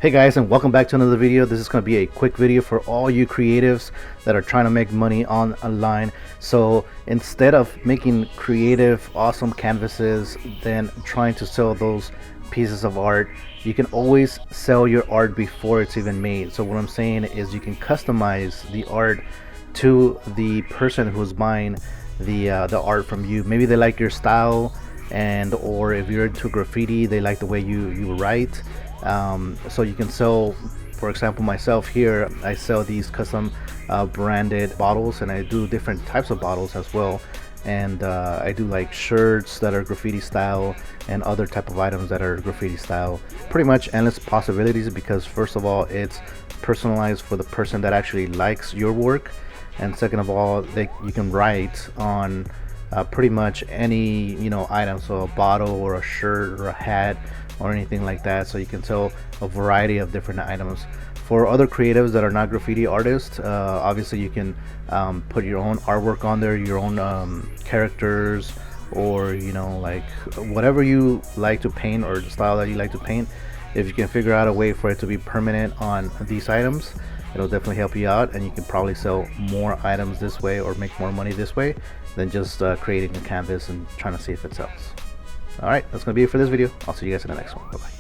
Hey guys, and welcome back to another video. This is going to be a quick video for all you creatives that are trying to make money online. So instead of making creative awesome canvases, then trying to sell those pieces of art, you can always sell your art before it's even made. So what I'm saying is you can customize the art to the person who's buying the art from you. Maybe they like your style, and or if you're into graffiti, they like the way you write. So you can sell, for example, myself here, I sell these custom branded bottles, and I do different types of bottles as well. And I do like shirts that are graffiti style and other type of items that are graffiti style. Pretty much endless possibilities, because first of all, it's personalized for the person that actually likes your work, and second of all, you can write on pretty much any item, so a bottle or a shirt or a hat or anything like that. So you can sell a variety of different items. For other creatives that are not graffiti artists, obviously you can put your own artwork on there, your own characters, or like whatever you like to paint or the style that you like to paint. If you can figure out a way for it to be permanent on these items, it'll definitely help you out, and you can probably sell more items this way or make more money this way than just creating a canvas and trying to see if it sells. Alright, that's going to be it for this video. I'll see you guys in the next one. Bye bye.